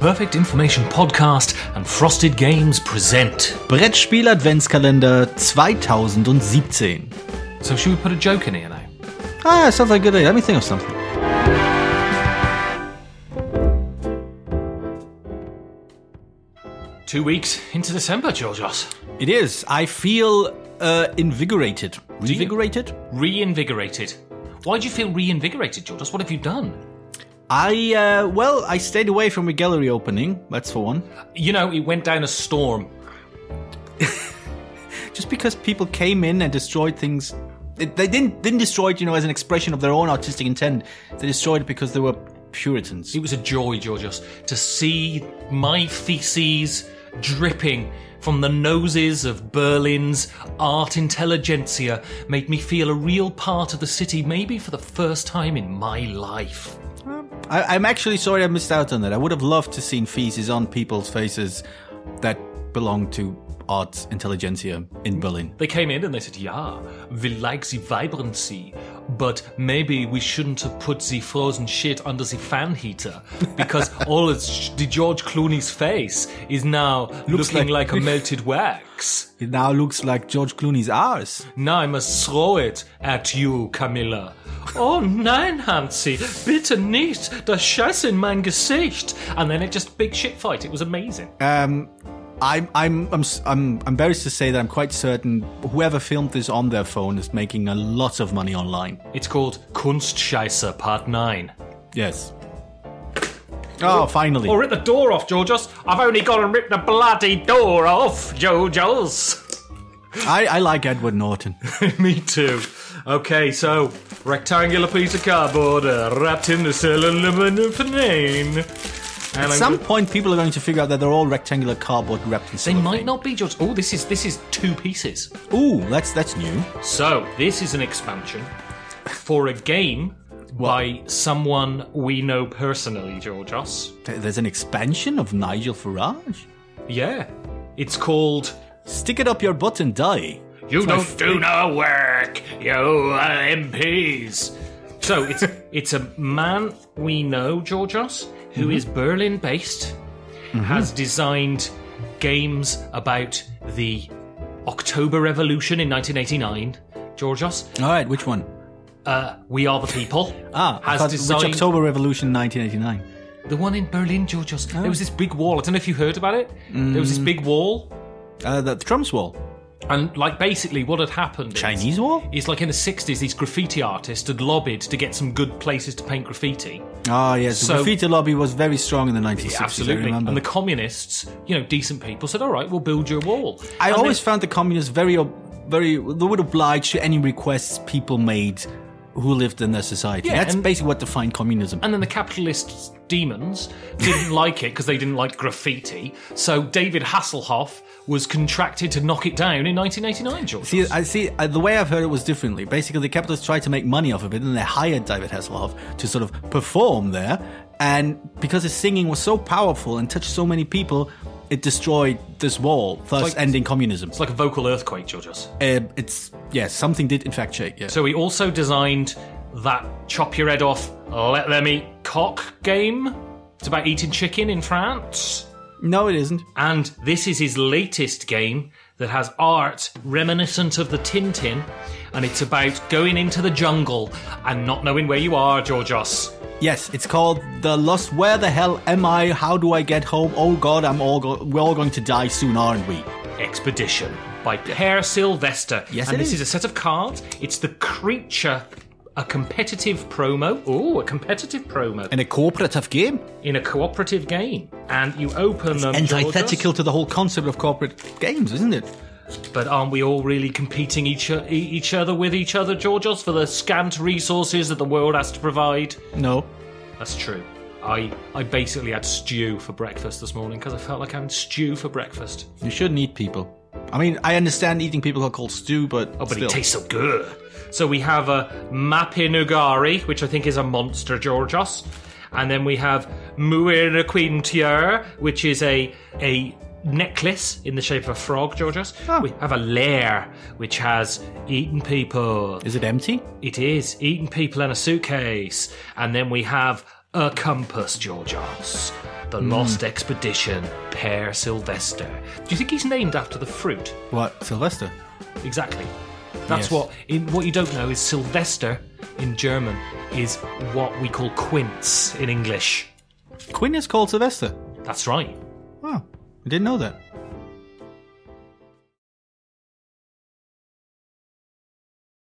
Perfect Information Podcast and Frosted Games present Brettspiel-Adventskalender 2017. So should we put a joke in here now? Sounds like a good idea. Let me think of something. Two weeks into December, Georgios. It is. I feel invigorated. Reinvigorated? Reinvigorated. Why do you feel reinvigorated, Georgios? What have you done? I stayed away from a gallery opening. That's for one. You know, it went down a storm. Just because people came in and destroyed things. They didn't destroy it, as an expression of their own artistic intent. They destroyed it because they were Puritans. It was a joy, Georgios, to see my feces dripping from the noses of Berlin's art intelligentsia made me feel a real part of the city, maybe for the first time in my life. I'm actually sorry I missed out on that. I would have loved to seen feces on people's faces that belong to art intelligentsia in Berlin. They came in and they said, yeah, we like the vibrancy, but maybe we shouldn't have put the frozen shit under the fan heater because all of the George Clooney's face is now looking like a melted wax. It now looks like George Clooney's arse. Now I must throw it at you, Camilla. Oh nein, Hansi, bitte nicht, das Scheiße in mein Gesicht. And then it just big shit fight. It was amazing. I'm embarrassed to say that I'm quite certain whoever filmed this on their phone is making a lot of money online. It's called Kunstscheiße Part 9. Yes. Oh, finally. Oh, rip the door off, Georgios. I've only got to rip the bloody door off, Georgios. I like Edward Norton. Me too. Okay, so rectangular piece of cardboard wrapped in the cellophane. At some point, people are going to figure out that they're all rectangular cardboard wrapped in cellophane. They might not be, George. Oh, this is two pieces. Ooh, that's new. So this is an expansion for a game by someone we know personally, Georgios. There's an expansion of Nigel Farage? Yeah. It's called Stick It Up Your Butt and Die. You don't do no work, you MPs. So it's a man we know, Georgios, who is Berlin-based, has designed games about the October Revolution in 1989, Georgios. All right, which one? We Are the People. Which October Revolution 1989? The one in Berlin, Georgios. There was this big wall. I don't know if you heard about it. There was this big wall. The Trump's wall. And, basically what had happened Chinese wall? Is, in the 60s, these graffiti artists had lobbied to get some good places to paint graffiti. Oh, yes. The graffiti lobby was very strong in the 1960s, yeah, absolutely. I remember. And the communists, decent people, said, all right, we'll build your wall. I always found the communists they would oblige to any requests people made who lived in their society. Yeah, that's basically what defined communism. And then the capitalist demons didn't like it because they didn't like graffiti. So David Hasselhoff was contracted to knock it down in 1989, George. The way I've heard it was differently. Basically, the capitalists tried to make money off of it, and they hired David Hasselhoff to sort of perform there. And because his singing was so powerful and touched so many people, it destroyed this wall, thus ending communism. It's like a vocal earthquake, Georgios. Something did in fact shake, yeah. So he also designed that chop your head off, let them eat cock game. It's about eating chicken in France. No, it isn't. And this is his latest game that has art reminiscent of the Tintin, and it's about going into the jungle and not knowing where you are, Georgios. Yes, it's called The Lost Where the Hell Am I? How Do I Get Home? Oh God, we're all going to die soon, aren't we? Expedition by Per Sylvester. Yes, and this is a set of cards. It's the Creature, a competitive promo. Oh, a competitive promo. In a cooperative game? In a cooperative game. And you open them, antithetical to the whole concept of corporate games, isn't it? But aren't we all really competing each other with each other, Georgios, for the scant resources that the world has to provide? No. That's true. I basically had stew for breakfast this morning because I felt like having stew for breakfast. You shouldn't eat people. I mean, I understand eating people are called stew, but it tastes so good. So we have a Mapinugari, which I think is a monster, Georgios. And then we have Muiraquintier, which is a necklace in the shape of a frog, Georgios. Oh. We have a lair, which has eaten people. Is it empty? It is. Eaten people in a suitcase. And then we have a compass, Georgios. the lost expedition, Pear Sylvester. Do you think he's named after the fruit? What, Sylvester? Exactly. That's Yes. what you don't know is Sylvester in German is what we call quince in English. Quinn is called Sylvester. That's right. Oh, I didn't know that.